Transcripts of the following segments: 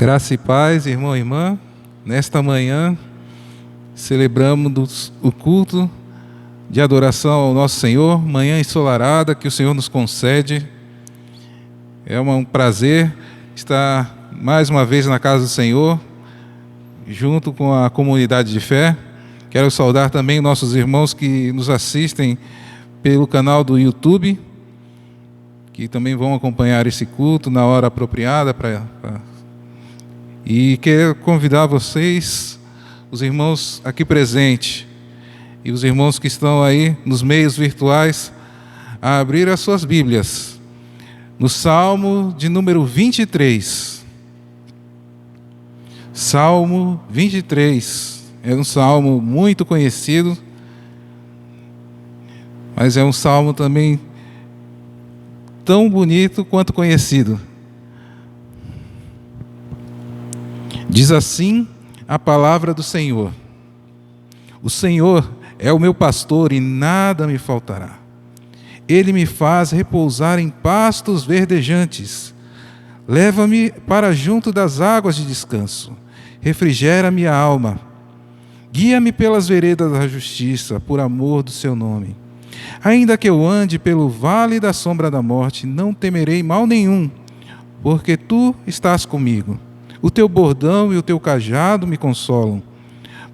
Graça e paz, irmão e irmã. Nesta manhã, celebramos o culto de adoração ao nosso Senhor, manhã ensolarada que o Senhor nos concede. É um prazer estar mais uma vez na casa do Senhor, junto com a comunidade de fé. Quero saudar também nossos irmãos que nos assistem pelo canal do YouTube, que também vão acompanhar esse culto na hora apropriada E quero convidar vocês, os irmãos aqui presentes e os irmãos que estão aí nos meios virtuais, a abrir as suas Bíblias no Salmo de número 23. Salmo 23 é um salmo muito conhecido, mas é um salmo também tão bonito quanto conhecido. Diz assim a palavra do Senhor: o Senhor é o meu pastor e nada me faltará. Ele me faz repousar em pastos verdejantes. Leva-me para junto das águas de descanso. Refrigera minha alma. Guia-me pelas veredas da justiça, por amor do seu nome. Ainda que eu ande pelo vale da sombra da morte, não temerei mal nenhum, porque tu estás comigo. O teu bordão e o teu cajado me consolam.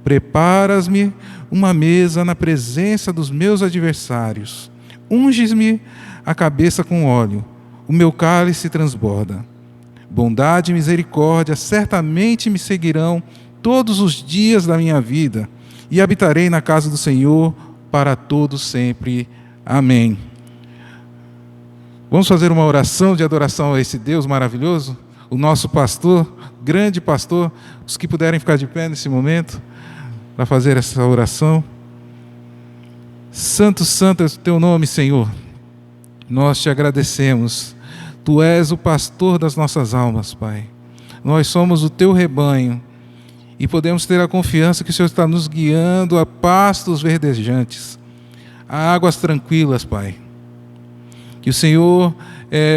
Preparas-me uma mesa na presença dos meus adversários. Unges-me a cabeça com óleo. O meu cálice transborda. Bondade e misericórdia certamente me seguirão todos os dias da minha vida, e habitarei na casa do Senhor para todo sempre. Amém. Vamos fazer uma oração de adoração a esse Deus maravilhoso? O nosso pastor, grande pastor, os que puderem ficar de pé nesse momento para fazer essa oração. Santo, santo é o teu nome, Senhor. Nós te agradecemos. Tu és o pastor das nossas almas, Pai. Nós somos o teu rebanho e podemos ter a confiança que o Senhor está nos guiando a pastos verdejantes, a águas tranquilas, Pai. Que o Senhor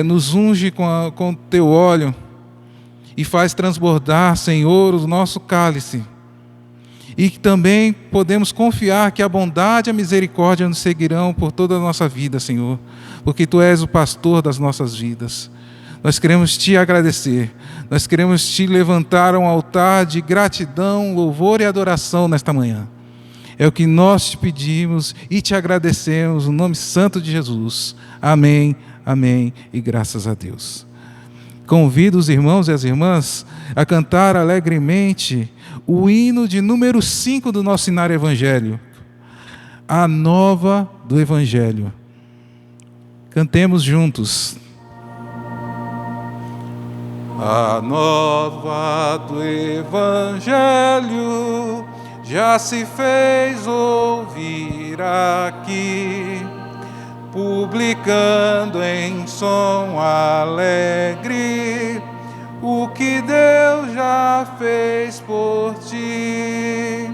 nos unge com o teu óleo e faz transbordar, Senhor, o nosso cálice. E que também podemos confiar que a bondade e a misericórdia nos seguirão por toda a nossa vida, Senhor, porque Tu és o pastor das nossas vidas. Nós queremos Te agradecer, nós queremos Te levantar um altar de gratidão, louvor e adoração nesta manhã. É o que nós Te pedimos e Te agradecemos no nome santo de Jesus. Amém, amém e graças a Deus. Convido os irmãos e as irmãs a cantar alegremente o hino de número 5 do nosso cenário evangélico, a nova do Evangelho. Cantemos juntos. A nova do Evangelho já se fez ouvir aqui, publicando em som alegre o que Deus já fez por ti.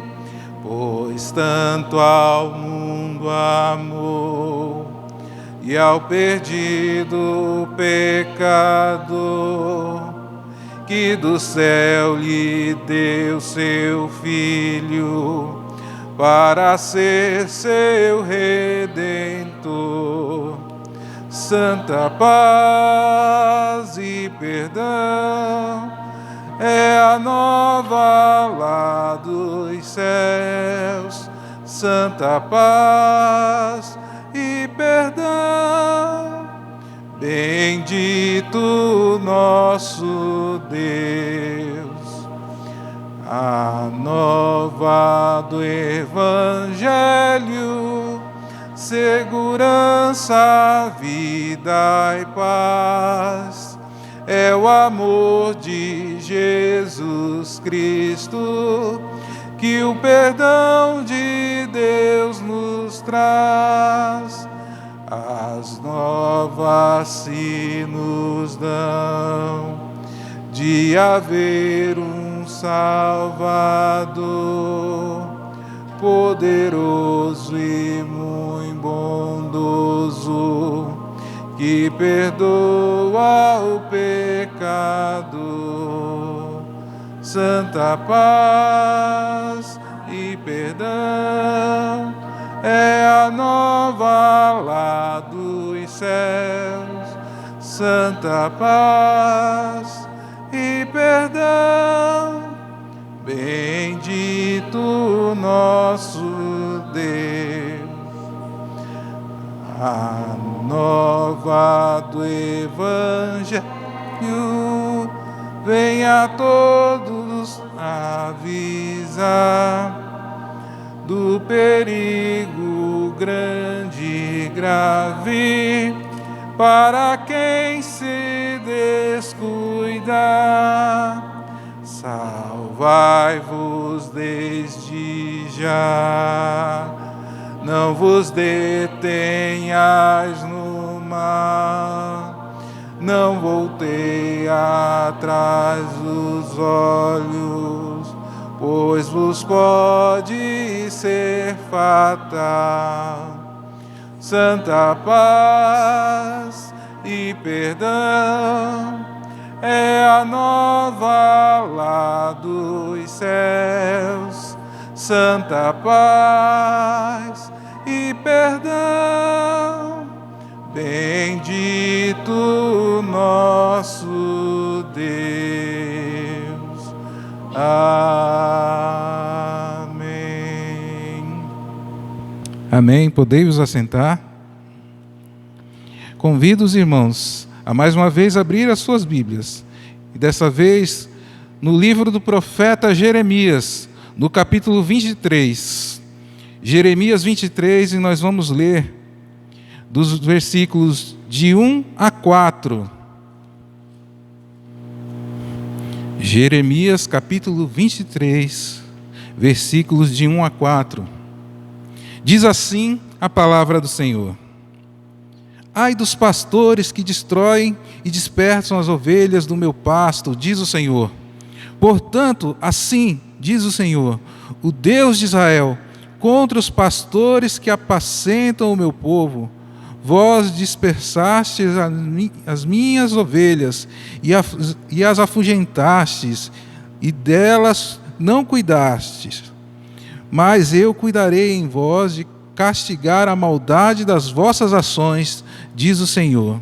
Pois tanto ao mundo amou e ao perdido pecador, que do céu lhe deu seu Filho para ser seu Redentor. Santa paz e perdão é a nova lá dos céus. Santa paz e perdão, bendito nosso Deus. A nova do Evangelho, segurança, vida e paz, é o amor de Jesus Cristo, que o perdão de Deus nos traz. As novas se nos dão de haver um Salvador, poderoso e muito bondoso, que perdoa o pecado. santa paz e perdão é a nova lá dos céus. Santa paz e perdão, bendito nosso Deus. A nova do Evangelho vem a todos avisar do perigo grande e grave para quem se descuidar. Salvai-vos desde já, não vos detenhais no mal, não voltei atrás os olhos, pois vos pode ser fatal. Santa paz e perdão é a nova lá dos céus. Santa paz e perdão, bendito nosso Deus. Amém. Amém. Podei-vos assentar. Convido os irmãos a mais uma vez abrir as suas Bíblias. E dessa vez no livro do profeta Jeremias, no capítulo 23. Jeremias 23, e nós vamos ler dos versículos de 1 a 4. Jeremias capítulo 23, versículos de 1 a 4. Diz assim a palavra do Senhor: Ai dos pastores que destroem e dispersam as ovelhas do meu pasto, diz o Senhor. Portanto, assim diz o Senhor, o Deus de Israel, contra os pastores que apacentam o meu povo. Vós dispersastes as minhas ovelhas e as afugentastes, e delas não cuidastes. Mas eu cuidarei em vós de castigar a maldade das vossas ações, diz o Senhor.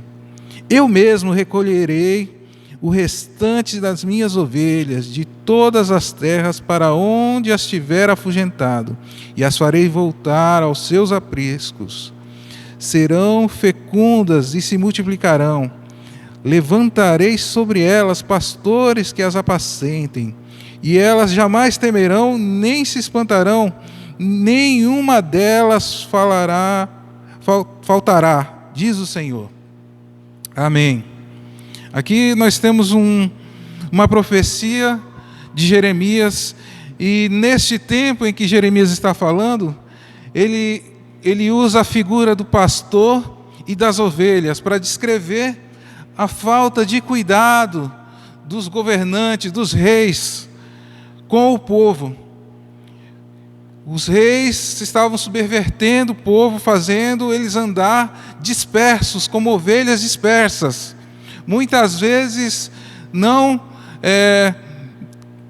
Eu mesmo recolherei o restante das minhas ovelhas de todas as terras para onde as tiver afugentado, e as farei voltar aos seus apriscos. Serão fecundas e se multiplicarão. Levantarei sobre elas pastores que as apacentem, e elas jamais temerão, nem se espantarão, nenhuma delas faltará, diz o Senhor. Amém. Aqui nós temos uma profecia de Jeremias, e neste tempo em que Jeremias está falando, ele usa a figura do pastor e das ovelhas para descrever a falta de cuidado dos governantes, dos reis, com o povo. Os reis estavam subvertendo o povo, fazendo eles andar dispersos, como ovelhas dispersas. Muitas vezes não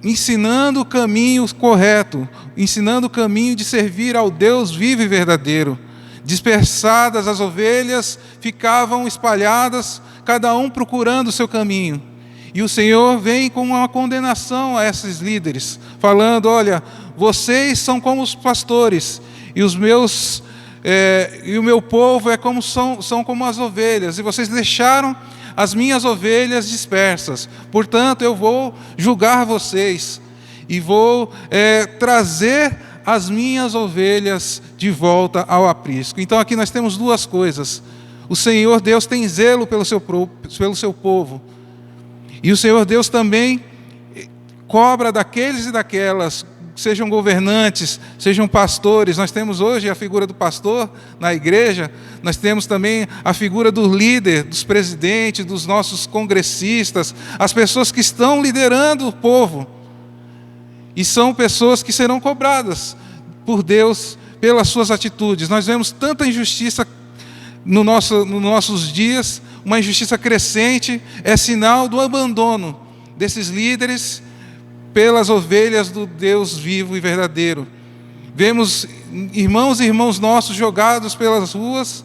ensinando o caminho correto, ensinando o caminho de servir ao Deus vivo e verdadeiro. Dispersadas as ovelhas ficavam espalhadas, cada um procurando o seu caminho. E o Senhor vem com uma condenação a esses líderes, falando: olha, vocês são como os pastores, e o meu povo são como as ovelhas, e vocês deixaram as minhas ovelhas dispersas. Portanto, eu vou julgar vocês e vou trazer as minhas ovelhas de volta ao aprisco. Então aqui nós temos duas coisas. O Senhor Deus tem zelo pelo seu povo, e o Senhor Deus também cobra daqueles e daquelas, sejam governantes, sejam pastores. Nós temos hoje a figura do pastor na igreja, nós temos também a figura do líder, dos presidentes, dos nossos congressistas, as pessoas que estão liderando o povo. E são pessoas que serão cobradas por Deus pelas suas atitudes. Nós vemos tanta injustiça nos nossos dias, uma injustiça crescente, é sinal do abandono desses líderes pelas ovelhas do Deus vivo e verdadeiro. Vemos irmãos e irmãos nossos jogados pelas ruas,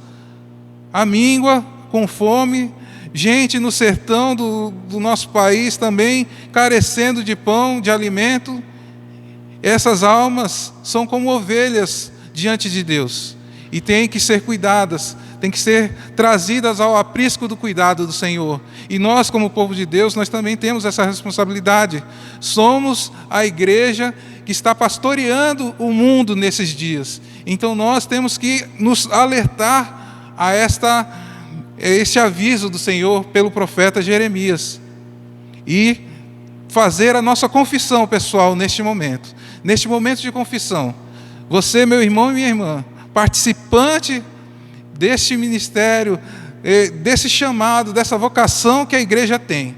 à míngua, com fome, gente no sertão do nosso país também carecendo de pão, de alimento. Essas almas são como ovelhas diante de Deus e têm que ser cuidadas, têm que ser trazidas ao aprisco do cuidado do Senhor. E nós, como povo de Deus, nós também temos essa responsabilidade. Somos a igreja que está pastoreando o mundo nesses dias. Então nós temos que nos alertar a este aviso do Senhor pelo profeta Jeremias e fazer a nossa confissão pessoal neste momento de confissão. Você, meu irmão e minha irmã, participante deste ministério, desse chamado, dessa vocação que a igreja tem.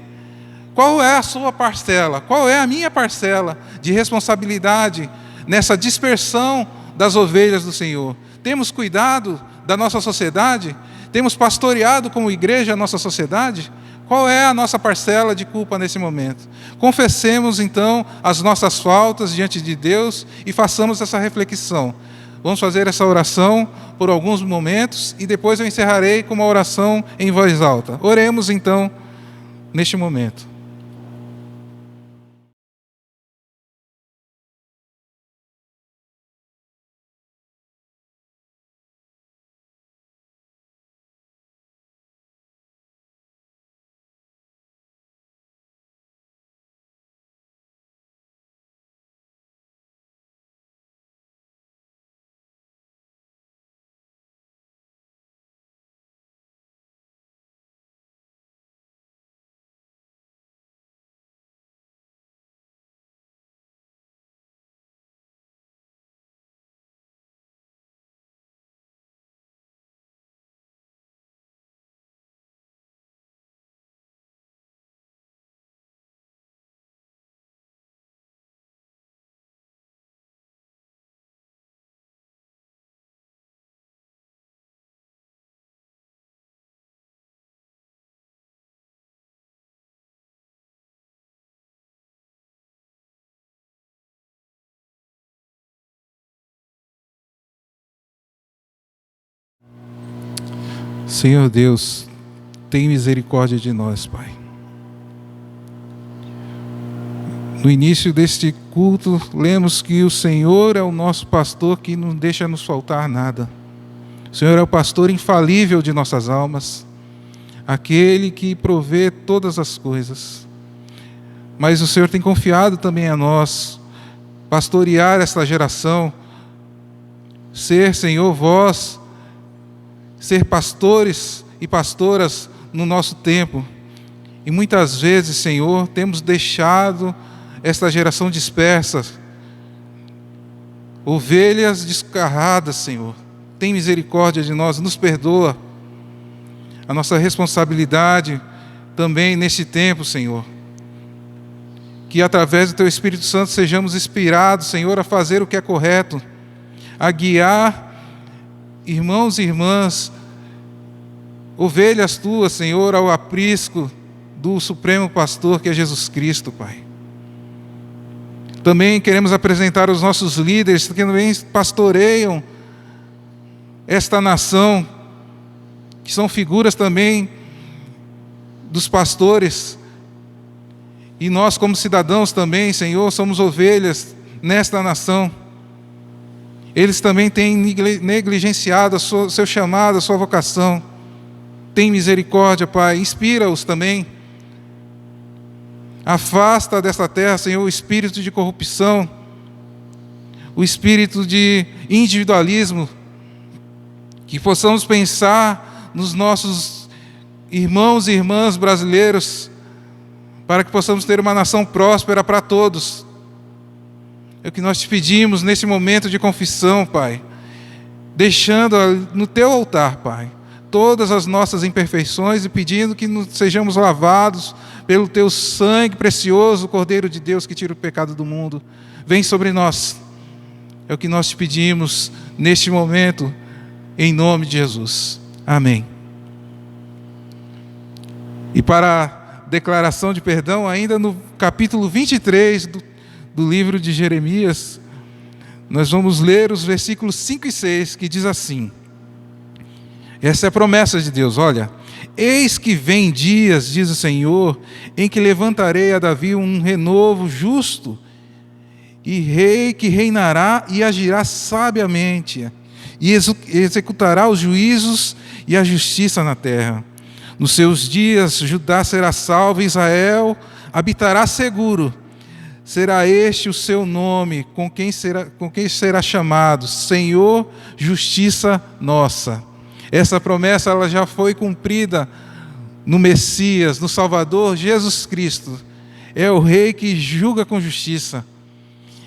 Qual é a sua parcela? Qual é a minha parcela de responsabilidade nessa dispersão das ovelhas do Senhor? Temos cuidado da nossa sociedade? Temos pastoreado como igreja a nossa sociedade? Qual é a nossa parcela de culpa nesse momento? Confessemos então as nossas faltas diante de Deus e façamos essa reflexão. Vamos fazer essa oração por alguns momentos e depois eu encerrarei com uma oração em voz alta. Oremos então neste momento. Senhor Deus, tem misericórdia de nós, Pai. No início deste culto, lemos que o Senhor é o nosso pastor que não deixa nos faltar nada. O Senhor é o pastor infalível de nossas almas, aquele que provê todas as coisas. Mas o Senhor tem confiado também a nós, pastorear esta geração, ser, Senhor, vós, ser pastores e pastoras no nosso tempo. E muitas vezes, Senhor, temos deixado esta geração dispersa, ovelhas descarradas, Senhor. Tem misericórdia de nós, nos perdoa. A nossa responsabilidade também neste tempo, Senhor. Que através do Teu Espírito Santo sejamos inspirados, Senhor, a fazer o que é correto, a guiar irmãos e irmãs, ovelhas Tuas, Senhor, ao aprisco do Supremo Pastor, que é Jesus Cristo, Pai. Também queremos apresentar os nossos líderes, que também pastoreiam esta nação, que são figuras também dos pastores, e nós como cidadãos também, Senhor, somos ovelhas nesta nação. Eles também têm negligenciado o seu chamado, a sua vocação. Tem misericórdia, Pai, inspira-os também. Afasta desta terra, Senhor, o espírito de corrupção, o espírito de individualismo, que possamos pensar nos nossos irmãos e irmãs brasileiros, para que possamos ter uma nação próspera para todos. É o que nós te pedimos nesse momento de confissão, Pai, deixando no Teu altar, Pai, todas as nossas imperfeições e pedindo que sejamos lavados pelo Teu sangue precioso, o Cordeiro de Deus que tira o pecado do mundo. Vem sobre nós. É o que nós te pedimos neste momento, em nome de Jesus. Amém. E para a declaração de perdão, ainda no capítulo 23 do livro de Jeremias, nós vamos ler os versículos 5 e 6, que diz assim: essa é a promessa de Deus, olha: eis que vem dias, diz o Senhor, em que levantarei a Davi um renovo justo, e rei que reinará e agirá sabiamente, e executará os juízos e a justiça na terra. Nos seus dias Judá será salvo, e Israel habitará seguro. Será este o seu nome, com quem será chamado: Senhor, justiça nossa. Essa promessa ela já foi cumprida no Messias, no Salvador Jesus Cristo. É o Rei que julga com justiça.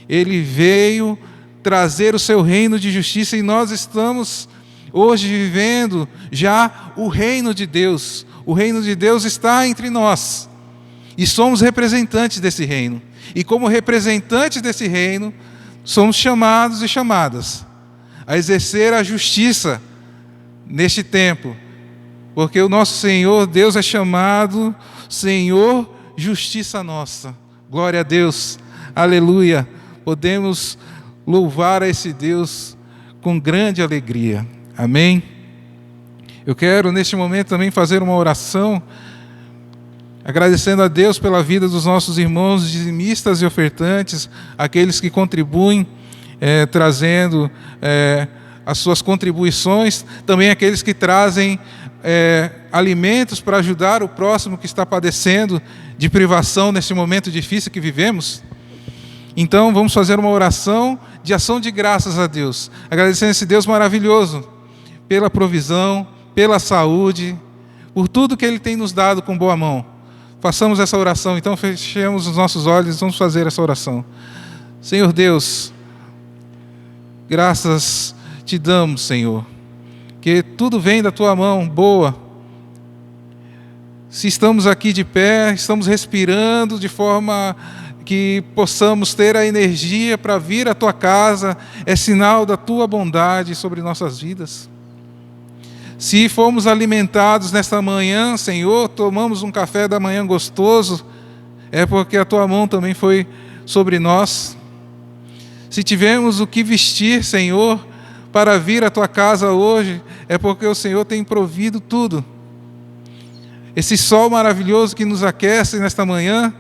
Ele veio trazer o seu reino de justiça, e nós estamos hoje vivendo já o reino de Deus. O reino de Deus está entre nós, e somos representantes desse reino. E como representantes desse reino, somos chamados e chamadas a exercer a justiça neste tempo, porque o nosso Senhor Deus é chamado Senhor, justiça nossa. Glória a Deus, aleluia. Podemos louvar a esse Deus com grande alegria. Amém? Eu quero neste momento também fazer uma oração, agradecendo a Deus pela vida dos nossos irmãos dizimistas e ofertantes, aqueles que contribuem, trazendo as suas contribuições, também aqueles que trazem alimentos para ajudar o próximo que está padecendo de privação nesse momento difícil que vivemos. Então vamos fazer uma oração de ação de graças a Deus, agradecendo esse Deus maravilhoso pela provisão, pela saúde, por tudo que Ele tem nos dado com boa mão. Façamos essa oração, então fechemos os nossos olhos e vamos fazer essa oração. Senhor Deus, graças te damos, Senhor, que tudo vem da tua mão boa. Se estamos aqui de pé, estamos respirando de forma que possamos ter a energia para vir à tua casa, é sinal da tua bondade sobre nossas vidas. Se fomos alimentados nesta manhã, Senhor, tomamos um café da manhã gostoso, é porque a tua mão também foi sobre nós. Se tivemos o que vestir, Senhor, para vir à tua casa hoje, é porque o Senhor tem provido tudo. Esse sol maravilhoso que nos aquece nesta manhã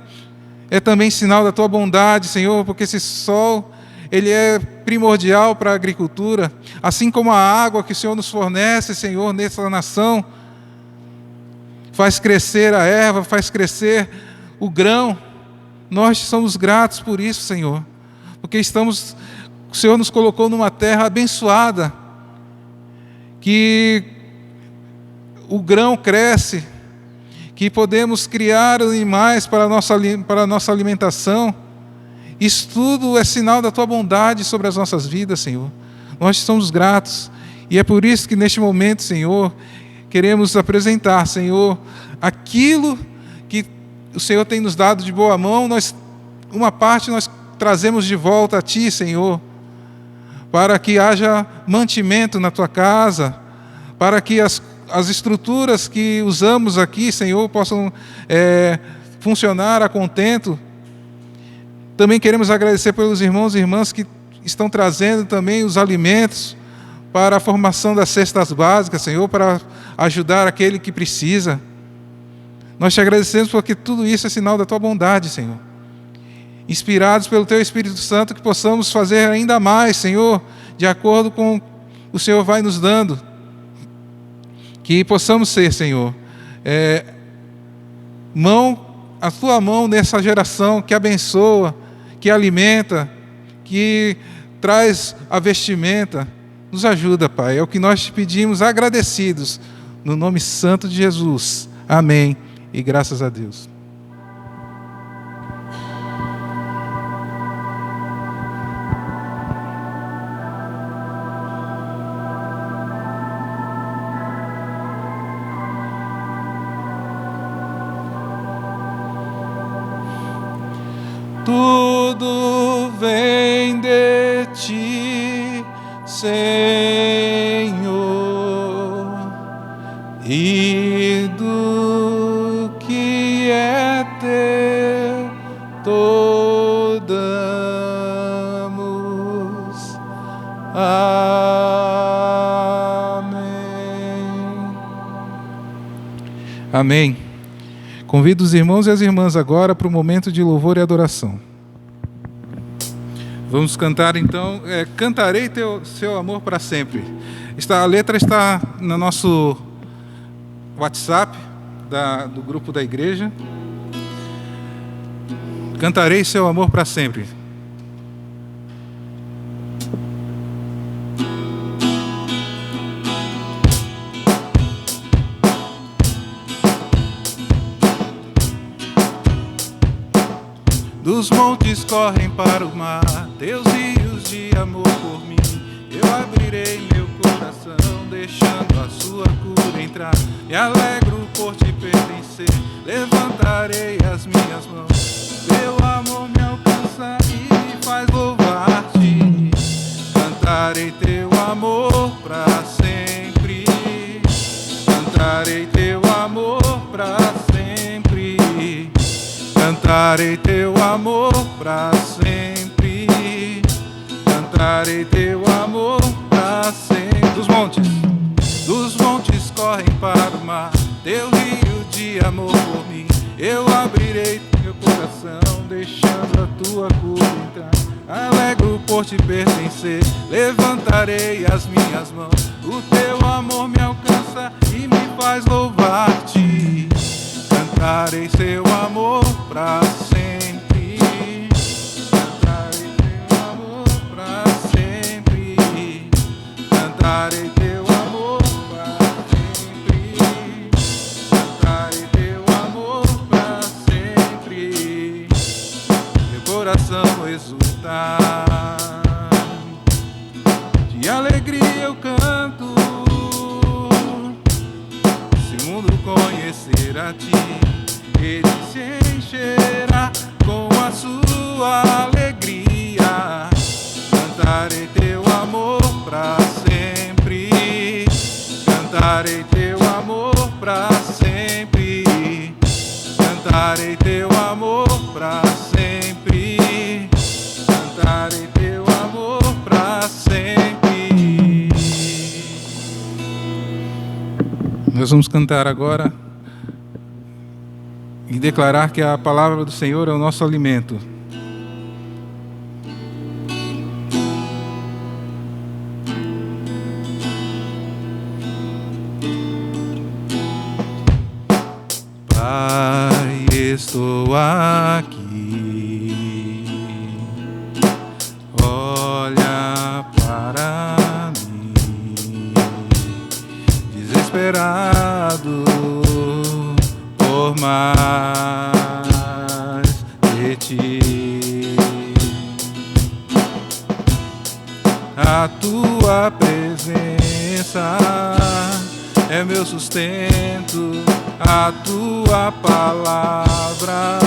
é também sinal da tua bondade, Senhor, porque esse sol, ele é primordial para a agricultura, assim como a água que o Senhor nos fornece, Senhor, nessa nação, faz crescer a erva, faz crescer o grão. Nós somos gratos por isso, Senhor, porque o Senhor nos colocou numa terra abençoada, que o grão cresce, que podemos criar animais para a nossa alimentação. Isso tudo é sinal da tua bondade sobre as nossas vidas, Senhor. Nós somos gratos, e é por isso que neste momento, Senhor, queremos apresentar, Senhor, aquilo que o Senhor tem nos dado de boa mão. Uma parte nós trazemos de volta a Ti, Senhor, para que haja mantimento na Tua casa, para que as estruturas que usamos aqui, Senhor, possam funcionar a contento. Também queremos agradecer pelos irmãos e irmãs que estão trazendo também os alimentos para a formação das cestas básicas, Senhor, para ajudar aquele que precisa. Nós te agradecemos porque tudo isso é sinal da tua bondade, Senhor. Inspirados pelo teu Espírito Santo, que possamos fazer ainda mais, Senhor, de acordo com o Senhor vai nos dando. Que possamos ser, Senhor, a tua mão nessa geração que abençoa, que alimenta, que traz a vestimenta. Nos ajuda, Pai. É o que nós te pedimos, agradecidos, no nome santo de Jesus. Amém. E graças a Deus. Tudo vem de ti, Senhor, e do que é teu toda Amém. Convido os irmãos e as irmãs agora para o momento de louvor e adoração. Vamos cantar então, Cantarei seu amor para sempre. A letra está no nosso WhatsApp do grupo da igreja. Cantarei seu amor para sempre. Dos montes correm para o mar, teus rios de amor por mim. Eu abrirei meu coração, deixando a sua cura entrar. Me alegro por te pertencer, levantarei as minhas mãos. Teu amor me alcança e me faz louvar-te. Cantarei teu amor pra sempre. Cantarei teu amor pra sempre. Cantarei teu amor pra sempre. Cantarei teu amor pra sempre. Dos montes correm para o mar, teu rio de amor por mim. Eu abrirei meu coração, deixando a tua cura entrar. Alegro por te pertencer, levantarei as minhas mãos. O teu amor me alcança e me faz louvar-te. Cantarei seu amor pra sempre. Cantarei teu amor pra sempre. Cantarei teu amor pra sempre. Cantarei teu amor pra sempre. Meu coração exulta, de alegria eu canto. Se o mundo conhecer a ti, ele se encherá com a sua alegria. Cantarei teu amor pra sempre. Cantarei teu amor pra sempre. Cantarei teu amor pra sempre. Cantarei teu amor pra sempre. Nós vamos cantar agora e declarar que a palavra do Senhor é o nosso alimento. Pai, estou aqui, olha para mim, desesperado por mais de ti. A tua presença é meu sustento, a tua palavra,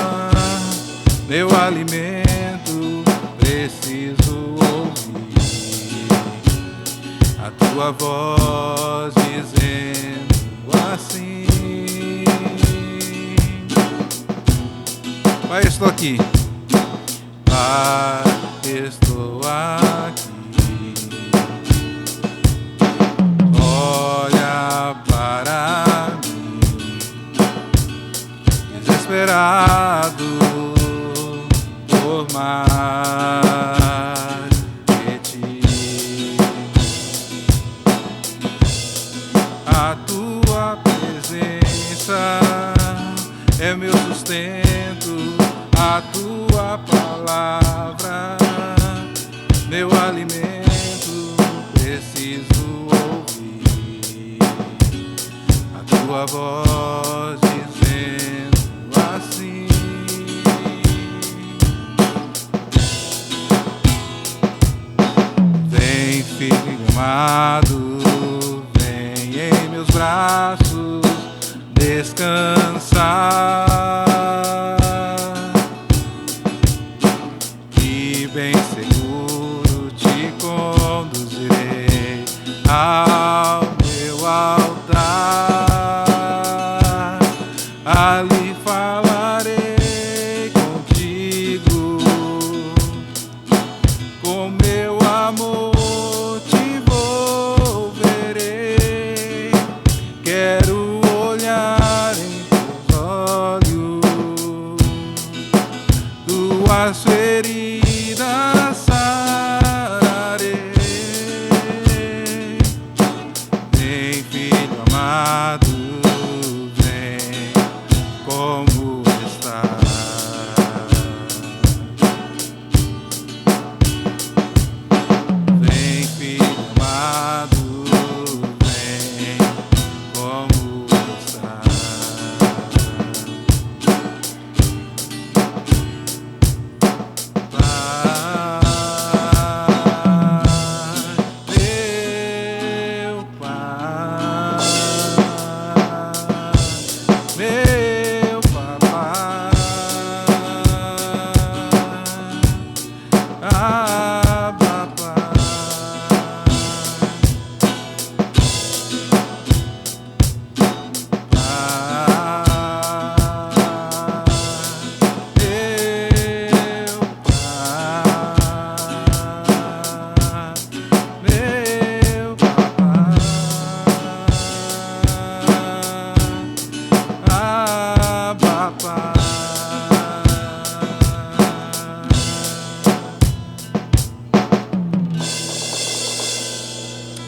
meu alimento. Preciso ouvir a tua voz dizendo assim: Pai, estou aqui. Pai, estou aqui. Olha para mim, desesperado por mais de ti. A tua presença é meu sustento, a tua palavra, meu alimento. Preciso ouvir a tua voz dizendo assim: vem, filho amado, vem em meus braços descansar. Bem seguro te conduzirei ao meu altar. Ali falarei contigo, com meu amor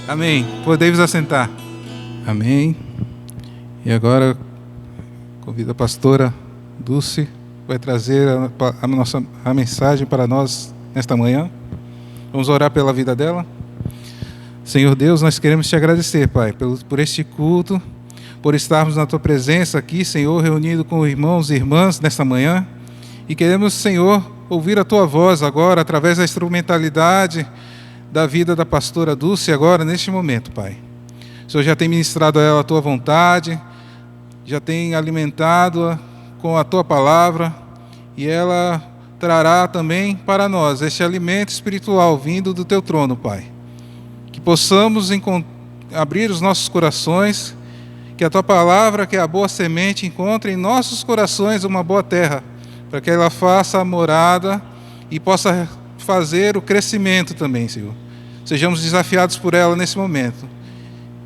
Amém. Podemos assentar. Amém. E agora convido a pastora Dulce, vai trazer a mensagem para nós nesta manhã. Vamos orar pela vida dela. Senhor Deus, nós queremos te agradecer, Pai, por este culto, por estarmos na tua presença aqui, Senhor, reunido com irmãos e irmãs nesta manhã. E queremos, Senhor, ouvir a tua voz agora, através da instrumentalidade da vida da pastora Dulce, agora, neste momento, Pai. O Senhor já tem ministrado a ela a tua vontade, já tem alimentado-a com a tua palavra, e ela trará também para nós este alimento espiritual vindo do teu trono, Pai. Que possamos abrir os nossos corações, que a tua palavra, que é a boa semente, encontre em nossos corações uma boa terra, para que ela faça a morada e possa fazer o crescimento também, Senhor. Sejamos desafiados por ela nesse momento.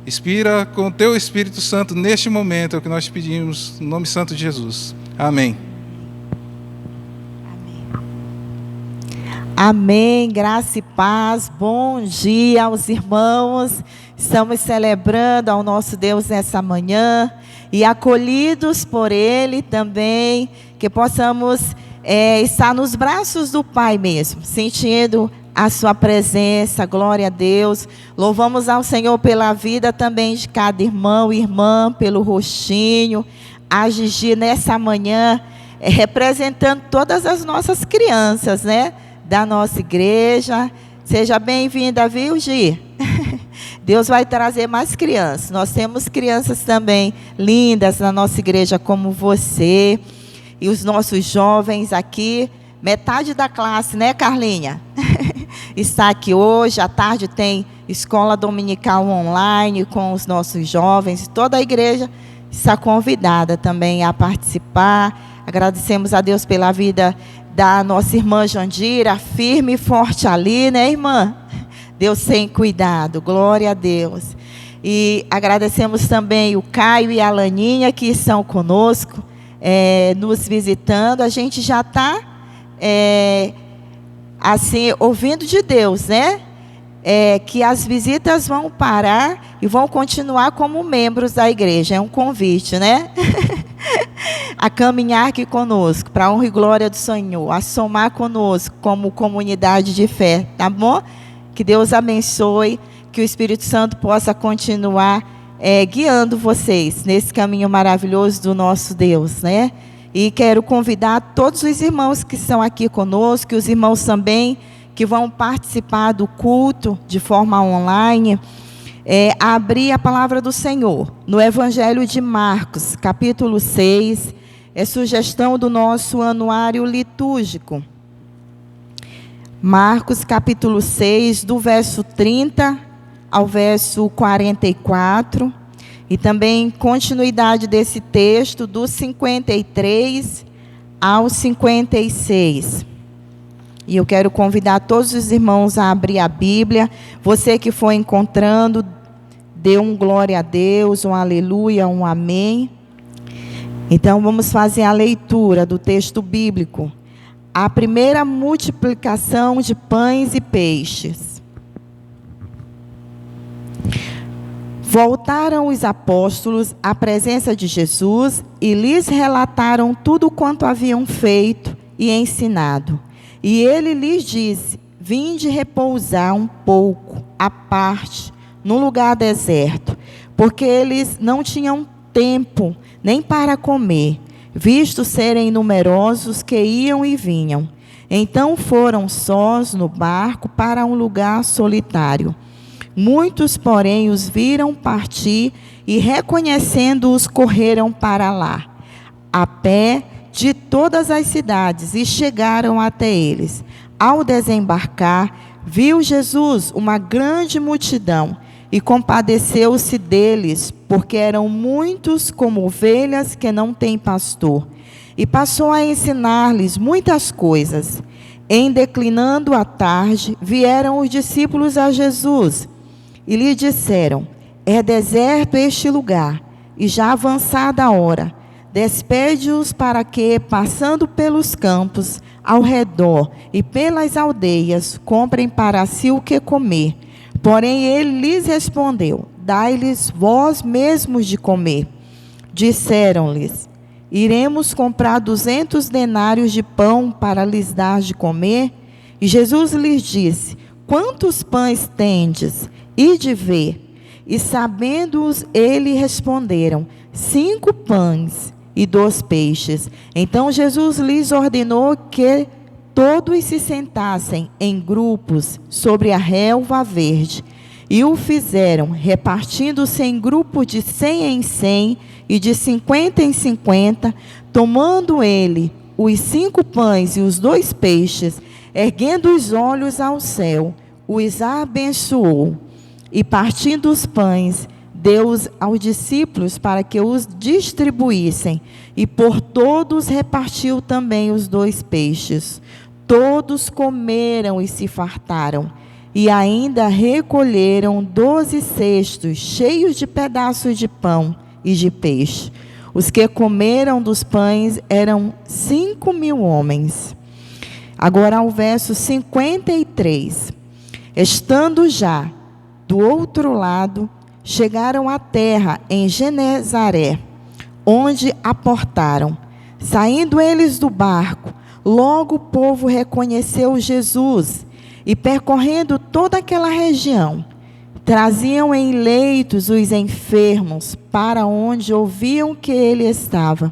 Inspira com o teu Espírito Santo neste momento, é o que nós pedimos, no nome santo de Jesus. Amém. Amém, graça e paz, bom dia aos irmãos. Estamos celebrando ao nosso Deus nessa manhã e acolhidos por Ele também, que possamos estar nos braços do Pai mesmo, sentindo a sua presença. Glória a Deus. Louvamos ao Senhor pela vida também de cada irmão e irmã, pelo rostinho. A Gigi nessa manhã, representando todas as nossas crianças, né? Da nossa igreja. Seja bem-vinda, viu, Gi? Deus vai trazer mais crianças. Nós temos crianças também lindas na nossa igreja, como você. E os nossos jovens aqui, metade da classe, né, Carlinha? Está aqui hoje. À tarde tem escola dominical online com os nossos jovens. Toda a igreja está convidada também a participar. Agradecemos a Deus pela vida da nossa irmã Jandira, firme e forte ali, né, irmã? Deus tem cuidado, glória a Deus. E agradecemos também o Caio e a Laninha, que estão conosco, nos visitando. A gente já está, assim, ouvindo de Deus, né? Que as visitas vão parar e vão continuar como membros da igreja. É um convite, né? A caminhar aqui conosco, para a honra e glória do Senhor, a somar conosco como comunidade de fé, tá bom? Que Deus abençoe, que o Espírito Santo possa continuar guiando vocês nesse caminho maravilhoso do nosso Deus, né? E quero convidar todos os irmãos que estão aqui conosco, os irmãos também que vão participar do culto de forma online, a abrir a palavra do Senhor no Evangelho de Marcos, capítulo 6, sugestão do nosso anuário litúrgico. Marcos, capítulo 6, do verso 30 ao verso 44, e também continuidade desse texto, do 53 ao 56. E eu quero convidar todos os irmãos a abrir a Bíblia. Você que for encontrando, dê um glória a Deus, um aleluia, um amém. Então, vamos fazer a leitura do texto bíblico. A primeira multiplicação de pães e peixes. Voltaram os apóstolos à presença de Jesus e lhes relataram tudo quanto haviam feito e ensinado. E ele lhes disse: vinde repousar um pouco à parte, num lugar deserto, porque eles não tinham tempo nem para comer, visto serem numerosos que iam e vinham. Então foram sós no barco para um lugar solitário. Muitos, porém, os viram partir e, reconhecendo-os, correram para lá, a pé de todas as cidades, e chegaram até eles. Ao desembarcar, viu Jesus uma grande multidão e compadeceu-se deles, porque eram muitos como ovelhas que não têm pastor. E passou a ensinar-lhes muitas coisas. Em declinando a tarde, vieram os discípulos a Jesus e lhe disseram: é deserto este lugar, e já avançada a hora. Despede-os para que, passando pelos campos ao redor e pelas aldeias, comprem para si o que comer. Porém ele lhes respondeu: dai-lhes vós mesmos de comer. Disseram-lhes: iremos comprar 200 denários de pão para lhes dar de comer? E Jesus lhes disse: quantos pães tendes? Ide ver. E sabendo-os, ele responderam: 5 pães e 2 peixes. Então Jesus lhes ordenou que todos se sentassem em grupos sobre a relva verde. E o fizeram, repartindo-se em grupos de 100 em 100 e de 50 em 50, tomando ele os 5 pães e os 2 peixes, erguendo os olhos ao céu, os abençoou. E partindo os pães, deu-os aos discípulos para que os distribuíssem, e por todos repartiu também os 2 peixes. Todos comeram e se fartaram, e ainda recolheram 12 cestos cheios de pedaços de pão e de peixe. Os que comeram dos pães eram 5.000 homens. Agora ao verso 53. Estando já do outro lado, chegaram à terra em Genezaré, onde aportaram. Saindo eles do barco, logo o povo reconheceu Jesus, e percorrendo toda aquela região, traziam em leitos os enfermos para onde ouviam que ele estava.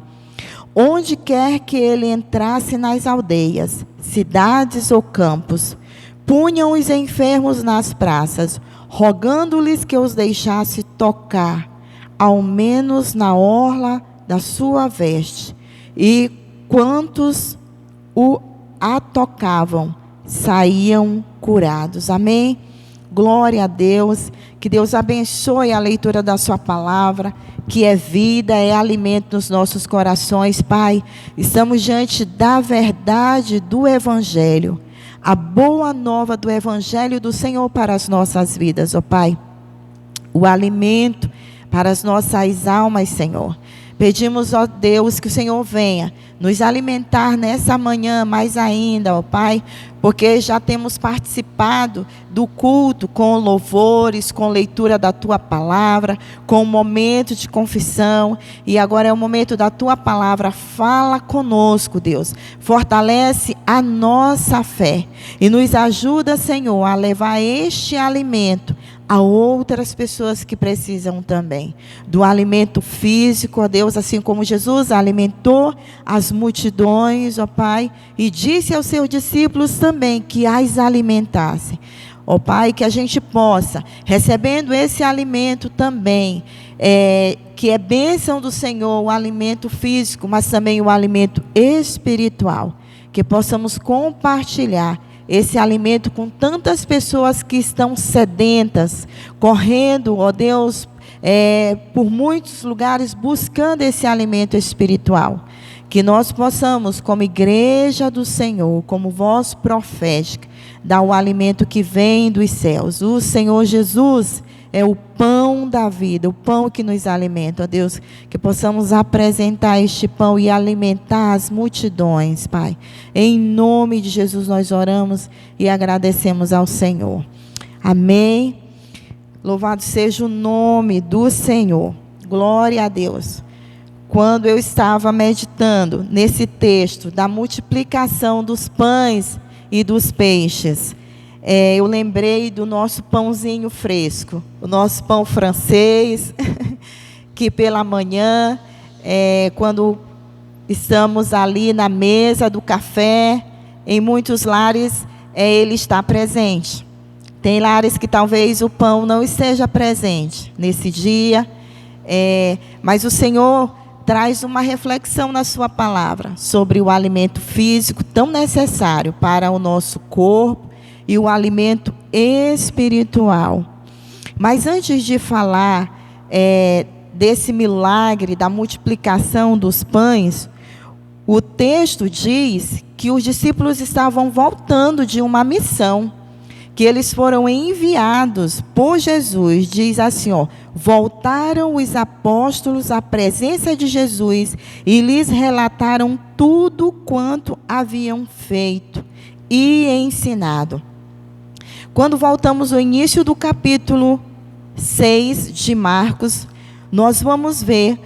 Onde quer que ele entrasse nas aldeias, cidades ou campos, punham os enfermos nas praças, rogando-lhes que os deixasse tocar, ao menos na orla da sua veste. E quantos a tocavam, saíam curados. Amém? Glória a Deus. Que Deus abençoe a leitura da sua palavra, que é vida, é alimento nos nossos corações. Pai, estamos diante da verdade do Evangelho, a boa nova do Evangelho do Senhor para as nossas vidas, ó Pai. O alimento para as nossas almas, Senhor. Pedimos, ó Deus, que o Senhor venha nos alimentar nessa manhã mais ainda, ó Pai, porque já temos participado do culto com louvores, com leitura da Tua Palavra, com o momento de confissão, e agora é o momento da Tua Palavra. Fala conosco, Deus, fortalece a nossa fé e nos ajuda, Senhor, a levar este alimento a outras pessoas que precisam também do alimento físico, ó Deus, assim como Jesus alimentou as multidões, ó Pai, e disse aos seus discípulos também que as alimentassem. Ó Pai, que a gente possa, recebendo esse alimento também, que é bênção do Senhor, o alimento físico, mas também o alimento espiritual, que possamos compartilhar esse alimento com tantas pessoas que estão sedentas, correndo, ó Deus, por muitos lugares, buscando esse alimento espiritual. Que nós possamos, como igreja do Senhor, como voz profética, dar o alimento que vem dos céus. O Senhor Jesus é o pão da vida, o pão que nos alimenta, ó Deus, que possamos apresentar este pão e alimentar as multidões, Pai. Em nome de Jesus nós oramos e agradecemos ao Senhor. Amém. Louvado seja o nome do Senhor. Glória a Deus. Quando eu estava meditando nesse texto da multiplicação dos pães e dos peixes, eu lembrei do nosso pãozinho fresco, o nosso pão francês, que pela manhã, quando estamos ali na mesa do café, em muitos lares, ele está presente. Tem lares que talvez o pão não esteja presente nesse dia, mas o Senhor traz uma reflexão na sua palavra sobre o alimento físico tão necessário para o nosso corpo e o alimento espiritual. Mas antes de falar desse milagre da multiplicação dos pães, o texto diz que os discípulos estavam voltando de uma missão, que eles foram enviados por Jesus. Diz assim, voltaram os apóstolos à presença de Jesus e lhes relataram tudo quanto haviam feito e ensinado. Quando voltamos ao início do capítulo 6 de Marcos, nós vamos ver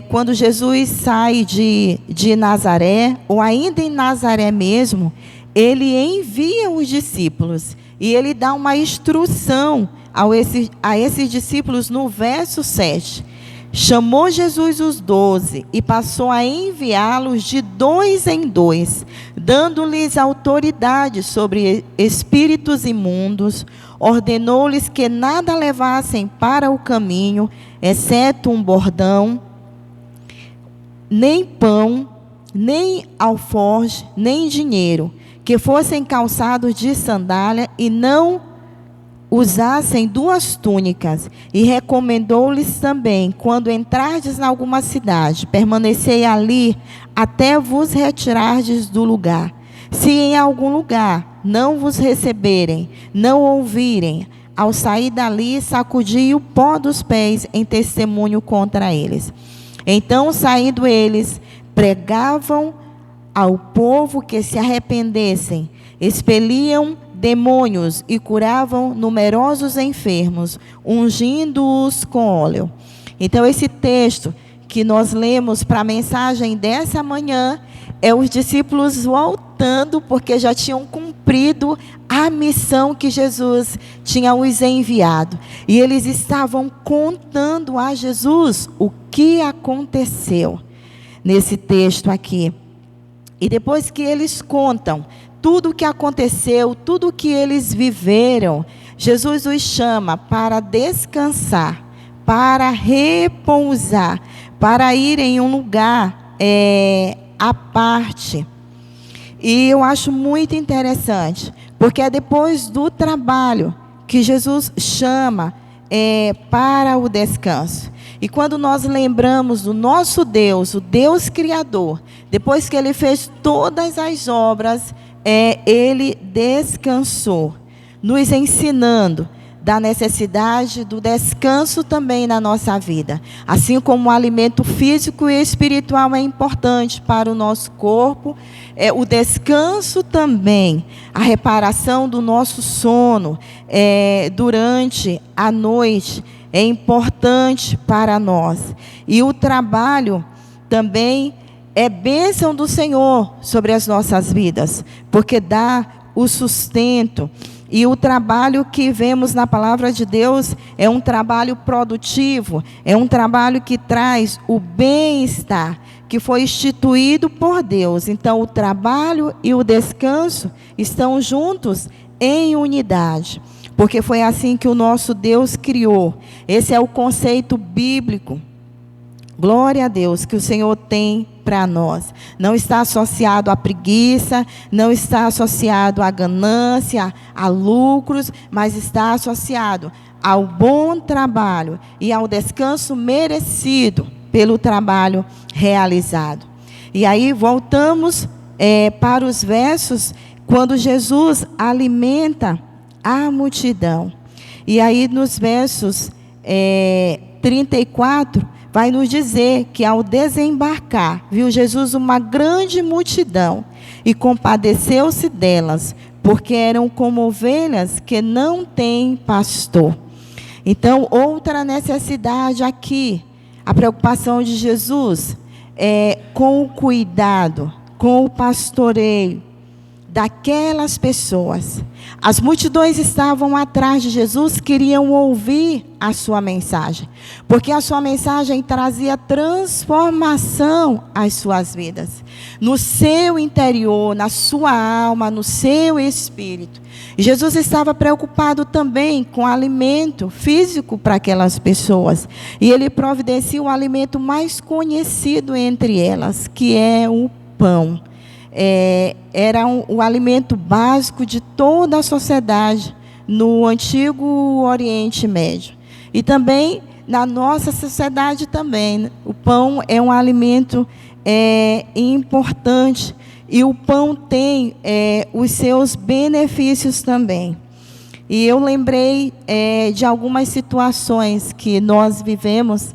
quando Jesus sai de Nazaré, ou ainda em Nazaré mesmo, ele envia os discípulos e ele dá uma instrução a esses discípulos no verso 7. Chamou Jesus os 12 e passou a enviá-los de 2 em 2, dando-lhes autoridade sobre espíritos imundos. Ordenou-lhes que nada levassem para o caminho, exceto um bordão, nem pão, nem alforje, nem dinheiro, que fossem calçados de sandália e não usassem 2 túnicas. E recomendou-lhes também: quando entrardes em alguma cidade, permanecei ali até vos retirardes do lugar. Se em algum lugar não vos receberem, não ouvirem, ao sair dali, sacudi o pó dos pés em testemunho contra eles. Então, saindo eles, pregavam ao povo que se arrependessem, expeliam demônios e curavam numerosos enfermos, ungindo-os com óleo. Então, esse texto que nós lemos para a mensagem dessa manhã é os discípulos voltando, porque já tinham cumprido a missão que Jesus tinha os enviado. E eles estavam contando a Jesus o que aconteceu nesse texto aqui. E depois que eles contam tudo o que aconteceu, tudo o que eles viveram, Jesus os chama para descansar, para repousar, para ir em um lugar à parte. E eu acho muito interessante, porque é depois do trabalho que Jesus chama para o descanso. E quando nós lembramos do nosso Deus, o Deus Criador, depois que Ele fez todas as obras, Ele descansou, nos ensinando da necessidade do descanso também na nossa vida. Assim como o alimento físico e espiritual é importante para o nosso corpo, o descanso também, a reparação do nosso sono durante a noite é importante para nós. E o trabalho também é bênção do Senhor sobre as nossas vidas, porque dá o sustento. E o trabalho que vemos na palavra de Deus é um trabalho produtivo, é um trabalho que traz o bem-estar, que foi instituído por Deus. Então, o trabalho e o descanso estão juntos em unidade, porque foi assim que o nosso Deus criou. Esse é o conceito bíblico. Glória a Deus que o Senhor tem para nós. Não está associado à preguiça, não está associado à ganância, a lucros, mas está associado ao bom trabalho e ao descanso merecido pelo trabalho realizado. E aí voltamos para os versos quando Jesus alimenta a multidão. E aí nos versos 34, vai nos dizer que ao desembarcar, viu Jesus uma grande multidão e compadeceu-se delas, porque eram como ovelhas que não têm pastor. Então, outra necessidade aqui, a preocupação de Jesus com o cuidado, com o pastoreio daquelas pessoas. As multidões estavam atrás de Jesus, queriam ouvir a sua mensagem, porque a sua mensagem trazia transformação às suas vidas, no seu interior, na sua alma, no seu espírito. E Jesus estava preocupado também com o alimento físico para aquelas pessoas, e Ele providencia o alimento mais conhecido entre elas, que é o pão. Era o alimento básico de toda a sociedade no antigo Oriente Médio. E também na nossa sociedade também. O pão é um alimento importante. E o pão tem os seus benefícios também. E eu lembrei de algumas situações que nós vivemos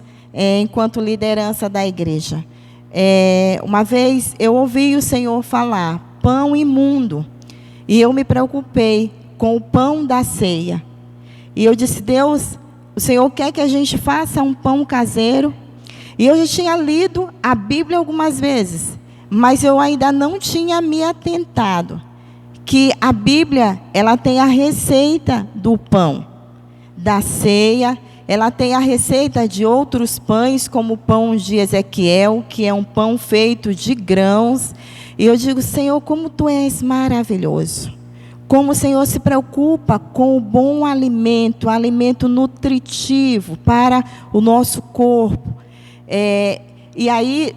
enquanto liderança da igreja. Uma vez eu ouvi o Senhor falar, pão imundo, e eu me preocupei com o pão da ceia. E eu disse: Deus, o Senhor quer que a gente faça um pão caseiro? E eu já tinha lido a Bíblia algumas vezes, mas eu ainda não tinha me atentado que a Bíblia, ela tem a receita do pão da ceia, ela tem a receita de outros pães, como o pão de Ezequiel, que é um pão feito de grãos. E eu digo: Senhor, como Tu és maravilhoso. Como o Senhor se preocupa com o bom alimento, alimento nutritivo para o nosso corpo. E aí,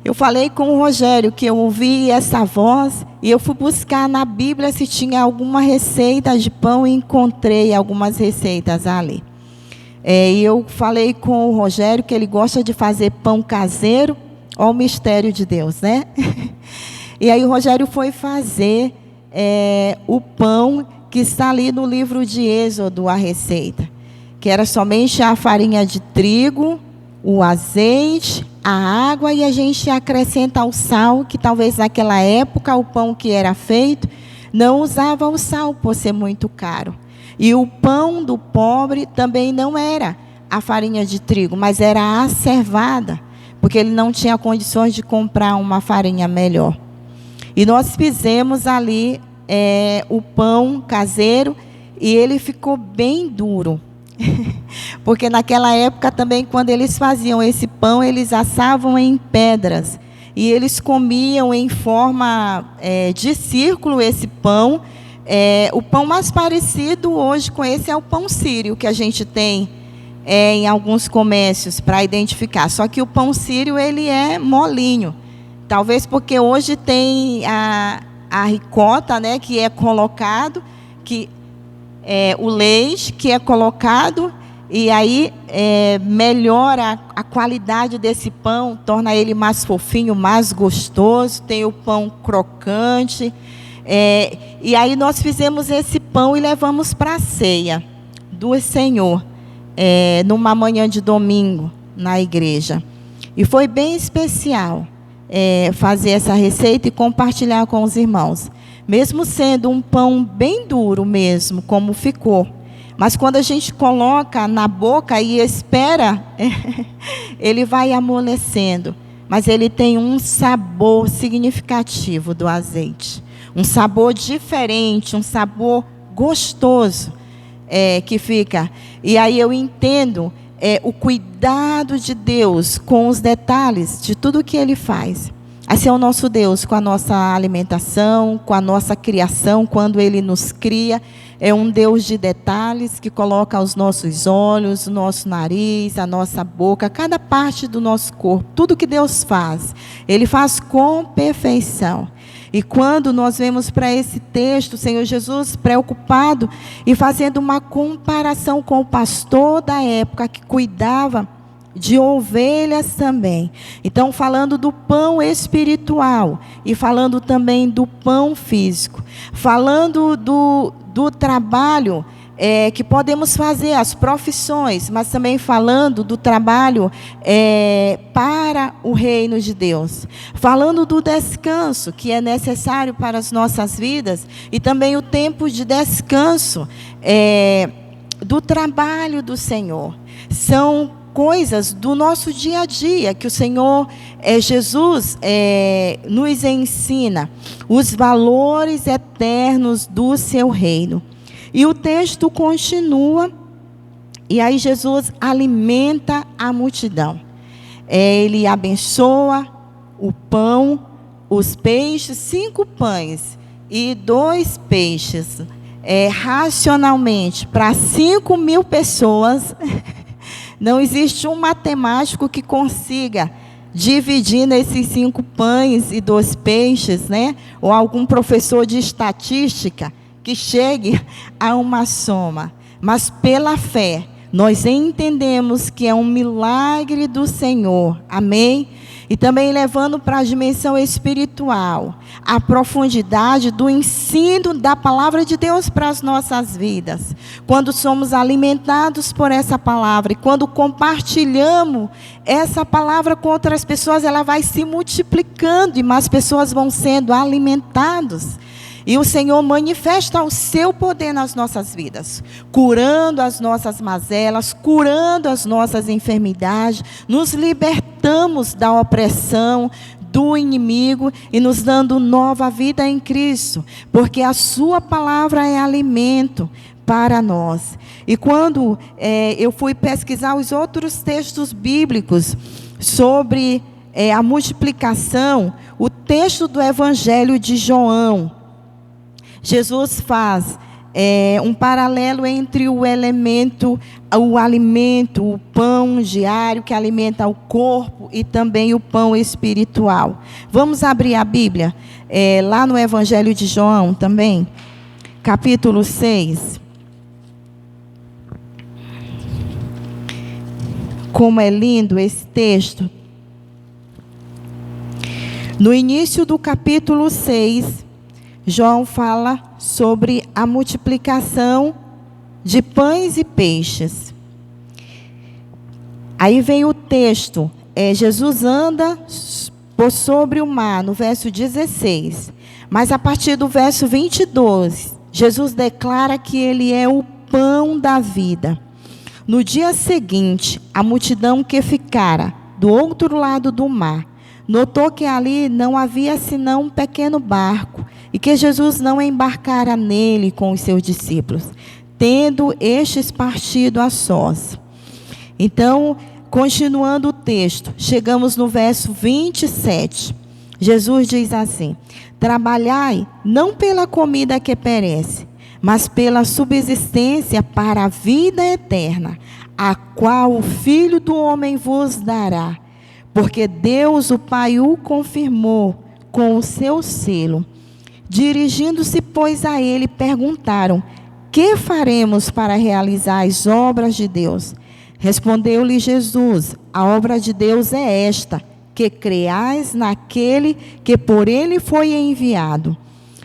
eu falei com o Rogério que eu ouvi essa voz e eu fui buscar na Bíblia se tinha alguma receita de pão e encontrei algumas receitas ali. E eu falei com o Rogério que ele gosta de fazer pão caseiro. Olha o mistério de Deus, né? E aí o Rogério foi fazer o pão que está ali no livro de Êxodo, a receita. Que era somente a farinha de trigo, o azeite, a água, e a gente acrescenta o sal, que talvez naquela época o pão que era feito não usava o sal por ser muito caro. E o pão do pobre também não era a farinha de trigo, mas era a cevada, porque ele não tinha condições de comprar uma farinha melhor. E nós fizemos ali o pão caseiro e ele ficou bem duro. Porque naquela época também, quando eles faziam esse pão, eles assavam em pedras. E eles comiam em forma de círculo esse pão. O pão mais parecido hoje com esse é o pão sírio, que a gente tem em alguns comércios para identificar. Só que o pão sírio, ele é molinho. Talvez porque hoje tem a ricota, né, que é colocado, o leite que é colocado, e aí melhora a qualidade desse pão, torna ele mais fofinho, mais gostoso. Tem o pão crocante. E aí nós fizemos esse pão e levamos para a ceia do Senhor, numa manhã de domingo, na igreja. E foi bem especial fazer essa receita e compartilhar com os irmãos. Mesmo sendo um pão bem duro mesmo, como ficou. Mas quando a gente coloca na boca e espera, ele vai amolecendo. Mas ele tem um sabor significativo do azeite. Um sabor diferente, um sabor gostoso que fica. E aí eu entendo o cuidado de Deus com os detalhes de tudo que Ele faz. Assim é o nosso Deus com a nossa alimentação, com a nossa criação, quando Ele nos cria. É um Deus de detalhes que coloca os nossos olhos, o nosso nariz, a nossa boca, cada parte do nosso corpo. Tudo que Deus faz, Ele faz com perfeição. E quando nós vemos para esse texto, o Senhor Jesus preocupado e fazendo uma comparação com o pastor da época que cuidava de ovelhas também. Então, falando do pão espiritual e falando também do pão físico. Falando do trabalho que podemos fazer, as profissões, mas também falando do trabalho para o reino de Deus. Falando do descanso que é necessário para as nossas vidas e também o tempo de descanso do trabalho do Senhor. São coisas do nosso dia a dia que o Senhor Jesus nos ensina, os valores eternos do seu reino. E o texto continua, e aí Jesus alimenta a multidão. Ele abençoa o pão, os peixes, 5 pães e 2 peixes, racionalmente, para 5.000 pessoas. Não existe um matemático que consiga dividir nesses 5 pães e 2 peixes, né? Ou algum professor de estatística que chegue a uma soma. Mas pela fé, nós entendemos que é um milagre do Senhor. Amém? E também levando para a dimensão espiritual, a profundidade do ensino da palavra de Deus para as nossas vidas. Quando somos alimentados por essa palavra e quando compartilhamos essa palavra com outras pessoas, ela vai se multiplicando e mais pessoas vão sendo alimentadas. E o Senhor manifesta o seu poder nas nossas vidas, curando as nossas mazelas, curando as nossas enfermidades, nos libertamos da opressão do inimigo e nos dando nova vida em Cristo, porque a sua palavra é alimento para nós. E quando eu fui pesquisar os outros textos bíblicos sobre a multiplicação, o texto do Evangelho de João, Jesus faz um paralelo entre o alimento, o pão diário que alimenta o corpo e também o pão espiritual. Vamos abrir a Bíblia, lá no Evangelho de João também, capítulo 6. Como é lindo esse texto. No início do capítulo 6, João fala sobre a multiplicação de pães e peixes. Aí vem o texto, Jesus anda por sobre o mar, no verso 16. Mas a partir do verso 22, Jesus declara que ele é o pão da vida. No dia seguinte, a multidão que ficara do outro lado do mar, notou que ali não havia senão um pequeno barco, e que Jesus não embarcara nele com os seus discípulos, tendo estes partido a sós. Então, continuando o texto, chegamos no verso 27. Jesus diz assim: trabalhai não pela comida que perece, mas pela subsistência para a vida eterna, a qual o Filho do Homem vos dará. Porque Deus, o Pai, o confirmou com o seu selo. Dirigindo-se, pois, a ele, perguntaram: que faremos para realizar as obras de Deus? Respondeu-lhe Jesus: a obra de Deus é esta, que creais naquele que por ele foi enviado.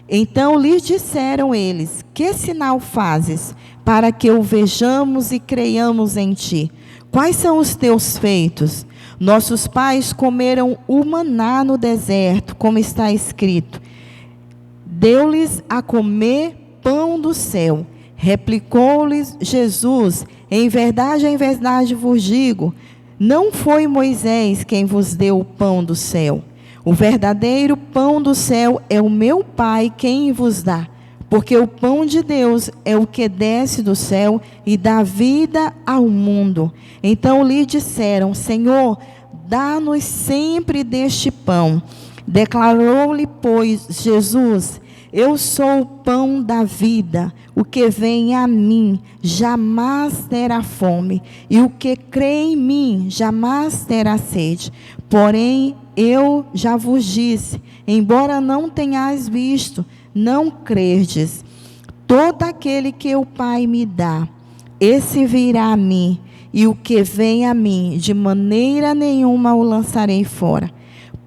Então lhes disseram eles: que sinal fazes, para que o vejamos e creiamos em ti? Quais são os teus feitos? Nossos pais comeram o maná no deserto, como está escrito: deu-lhes a comer pão do céu. Replicou-lhes Jesus: em verdade vos digo, não foi Moisés quem vos deu o pão do céu. O verdadeiro pão do céu é o meu Pai quem vos dá. Porque o pão de Deus é o que desce do céu e dá vida ao mundo. Então lhe disseram: Senhor, dá-nos sempre deste pão. Declarou-lhe, pois, Jesus: eu sou o pão da vida. O que vem a mim jamais terá fome, e o que crê em mim jamais terá sede. Porém, eu já vos disse, embora não tenhais visto, não crerdes. Todo aquele que o Pai me dá, esse virá a mim, e o que vem a mim, de maneira nenhuma o lançarei fora.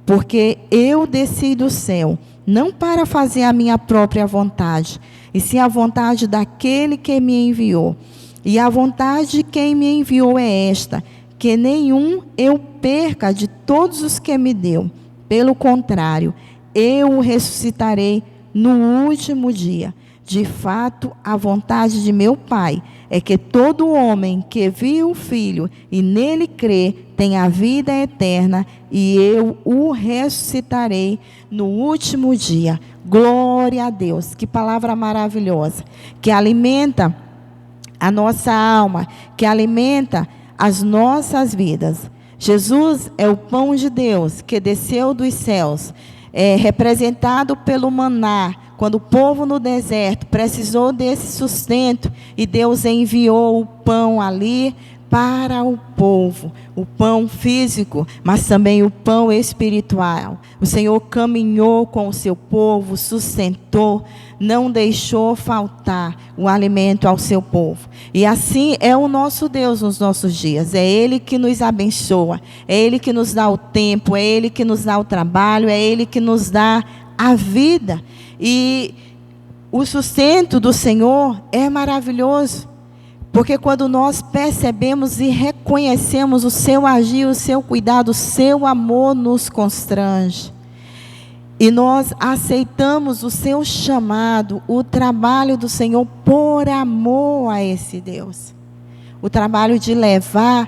Porque eu desci do céu, não para fazer a minha própria vontade, e sim a vontade daquele que me enviou. E a vontade de quem me enviou é esta, que nenhum eu perca de todos os que me deu. Pelo contrário, eu o ressuscitarei no último dia. De fato, a vontade de meu Pai é que todo homem que viu o Filho e nele crê tenha a vida eterna, e eu o ressuscitarei no último dia. Glória a Deus. Que palavra maravilhosa, que alimenta a nossa alma, que alimenta as nossas vidas. Jesus é o pão de Deus que desceu dos céus, representado pelo maná. Quando o povo no deserto precisou desse sustento, e Deus enviou o pão ali para o povo, o pão físico, mas também o pão espiritual. O Senhor caminhou com o seu povo, sustentou, não deixou faltar o alimento ao seu povo. E assim é o nosso Deus nos nossos dias. É Ele que nos abençoa, é Ele que nos dá o tempo, é Ele que nos dá o trabalho, é Ele que nos dá a vida. E o sustento do Senhor é maravilhoso, porque quando nós percebemos e reconhecemos o seu agir, o seu cuidado, o seu amor nos constrange. E nós aceitamos o seu chamado, o trabalho do Senhor por amor a esse Deus. O trabalho de levar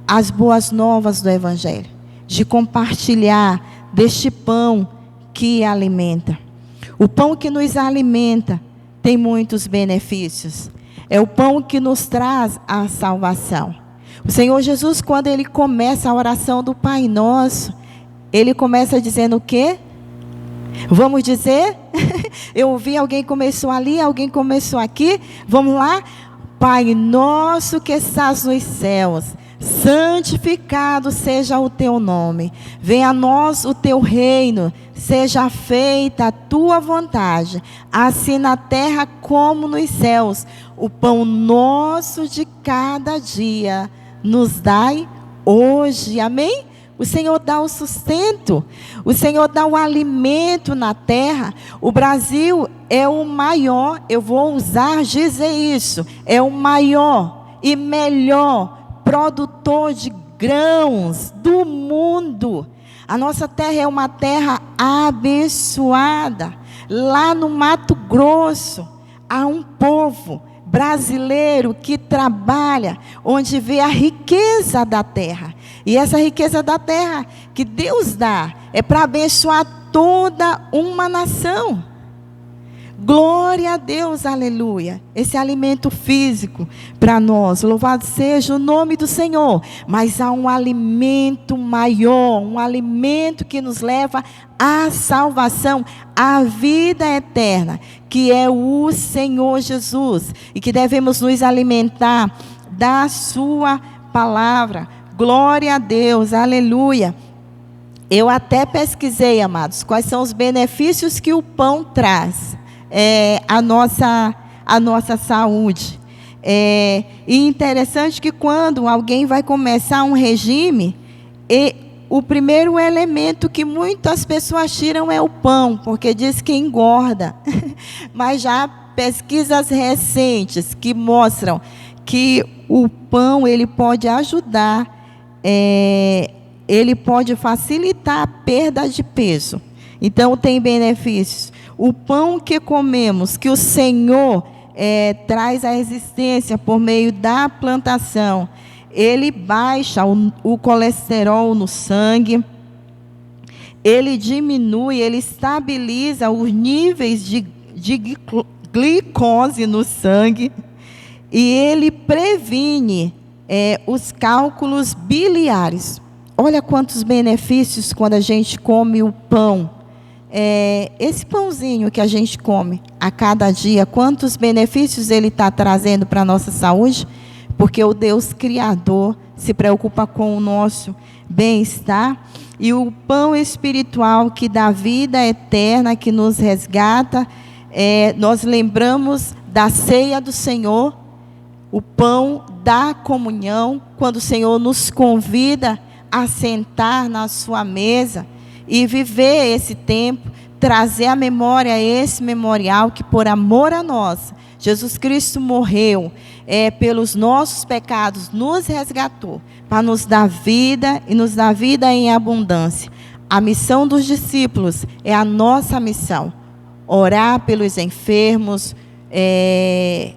as boas novas do Evangelho, de compartilhar deste pão que alimenta. O pão que nos alimenta tem muitos benefícios. É o pão que nos traz a salvação. O Senhor Jesus, quando Ele começa a oração do Pai Nosso, Ele começa dizendo o quê? Vamos dizer? Eu ouvi, alguém começou ali, alguém começou aqui. Vamos lá? Pai nosso que estás nos céus, santificado seja o teu nome. Venha a nós o teu reino. Seja feita a tua vontade, assim na terra como nos céus. O pão nosso de cada dia nos dai hoje. Amém? O Senhor dá o sustento, o Senhor dá o alimento na terra. O Brasil é o maior, eu vou ousar dizer isso, é o maior e melhor produtor de grãos do mundo. A nossa terra é uma terra abençoada. Lá no Mato Grosso, há um povo brasileiro que trabalha, onde vê a riqueza da terra. E essa riqueza da terra que Deus dá é para abençoar toda uma nação. Glória a Deus, aleluia. Esse alimento físico para nós, louvado seja o nome do Senhor. Mas há um alimento maior, um alimento que nos leva à salvação, à vida eterna, que é o Senhor Jesus. E que devemos nos alimentar da sua palavra. Glória a Deus, aleluia. Eu até pesquisei, amados, quais são os benefícios que o pão traz. A nossa saúde. E interessante que quando alguém vai começar um regime, o primeiro elemento que muitas pessoas tiram é o pão, porque diz que engorda. Mas já pesquisas recentes que mostram que o pão ele pode ajudar, ele pode facilitar a perda de peso. Então tem benefícios. O pão que comemos, que o Senhor traz à existência por meio da plantação, ele baixa o colesterol no sangue, ele diminui, ele estabiliza os níveis de glicose no sangue e ele previne os cálculos biliares. Olha quantos benefícios quando a gente come o pão. Esse pãozinho que a gente come a cada dia, quantos benefícios ele está trazendo para a nossa saúde? Porque o Deus Criador se preocupa com o nosso bem-estar. E o pão espiritual que dá vida eterna, que nos resgata, nós lembramos da ceia do Senhor, o pão da comunhão, quando o Senhor nos convida a sentar na sua mesa e viver esse tempo, trazer à memória esse memorial que por amor a nós, Jesus Cristo morreu pelos nossos pecados, nos resgatou, para nos dar vida e nos dar vida em abundância. A missão dos discípulos é a nossa missão, orar pelos enfermos,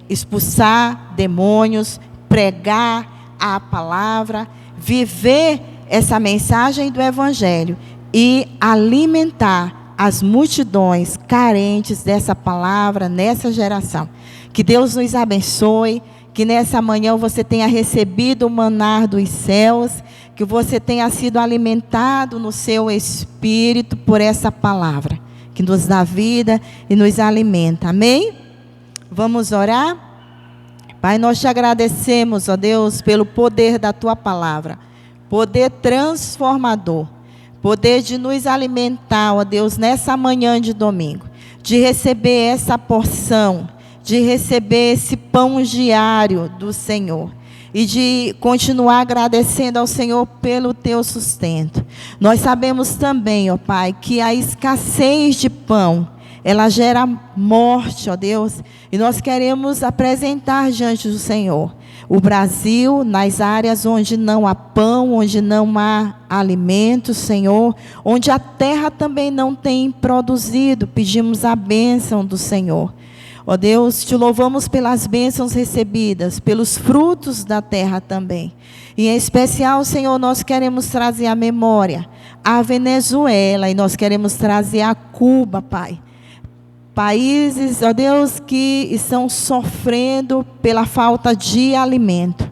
expulsar demônios, pregar a palavra, viver essa mensagem do Evangelho e alimentar as multidões carentes dessa palavra nessa geração. Que Deus nos abençoe, que nessa manhã você tenha recebido o maná dos céus, que você tenha sido alimentado no seu espírito por essa palavra, que nos dá vida e nos alimenta. Amém? Vamos orar? Pai, nós te agradecemos, ó Deus, pelo poder da tua palavra, poder transformador, poder de nos alimentar, ó Deus, nessa manhã de domingo, de receber essa porção, de receber esse pão diário do Senhor e de continuar agradecendo ao Senhor pelo teu sustento. Nós sabemos também, ó Pai, que a escassez de pão ela gera morte, ó Deus. E nós queremos apresentar diante do Senhor o Brasil nas áreas onde não há pão, onde não há alimento, Senhor, onde a terra também não tem produzido. Pedimos a bênção do Senhor. Ó Deus, te louvamos pelas bênçãos recebidas, pelos frutos da terra também. E em especial, Senhor, nós queremos trazer à memória a Venezuela e nós queremos trazer a Cuba, Pai. Países, ó Deus, que estão sofrendo pela falta de alimento.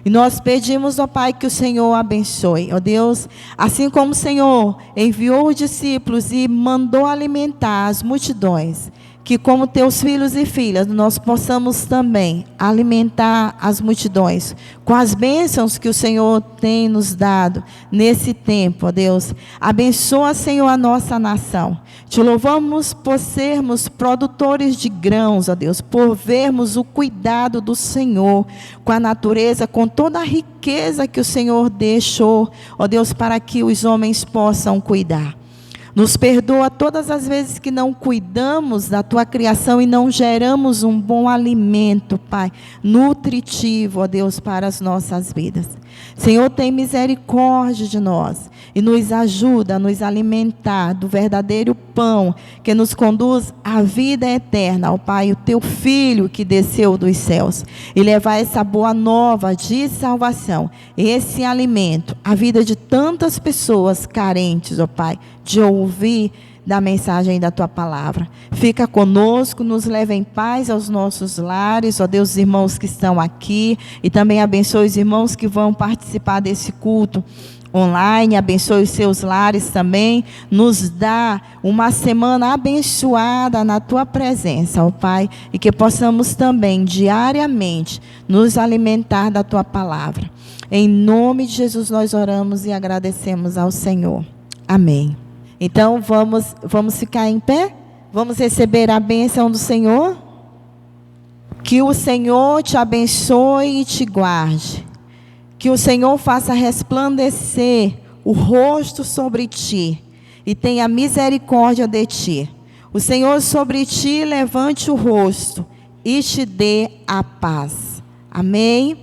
E nós pedimos, ó Pai, que o Senhor abençoe. Ó Deus, assim como o Senhor enviou os discípulos e mandou alimentar as multidões, que como teus filhos e filhas, nós possamos também alimentar as multidões com as bênçãos que o Senhor tem nos dado nesse tempo, ó Deus. Abençoa, Senhor, a nossa nação. Te louvamos por sermos produtores de grãos, ó Deus, por vermos o cuidado do Senhor com a natureza, com toda a riqueza que o Senhor deixou, ó Deus, para que os homens possam cuidar. Nos perdoa todas as vezes que não cuidamos da tua criação e não geramos um bom alimento, Pai, nutritivo, ó Deus, para as nossas vidas. Senhor, tem misericórdia de nós e nos ajuda a nos alimentar do verdadeiro pão que nos conduz à vida eterna, ó Pai, o teu Filho que desceu dos céus, e levar essa boa nova de salvação, esse alimento, à vida de tantas pessoas carentes, ó Pai, de ouvir da mensagem da tua palavra. Fica conosco, nos leva em paz aos nossos lares, ó Deus, os irmãos que estão aqui, e também abençoe os irmãos que vão participar desse culto online, abençoe os seus lares também, nos dá uma semana abençoada na tua presença, ó Pai, e que possamos também diariamente nos alimentar da tua palavra. Em nome de Jesus nós oramos e agradecemos ao Senhor. Amém. Então vamos ficar em pé? Vamos receber a bênção do Senhor? Que o Senhor te abençoe e te guarde. Que o Senhor faça resplandecer o rosto sobre ti e tenha misericórdia de ti. O Senhor sobre ti levante o rosto e te dê a paz. Amém?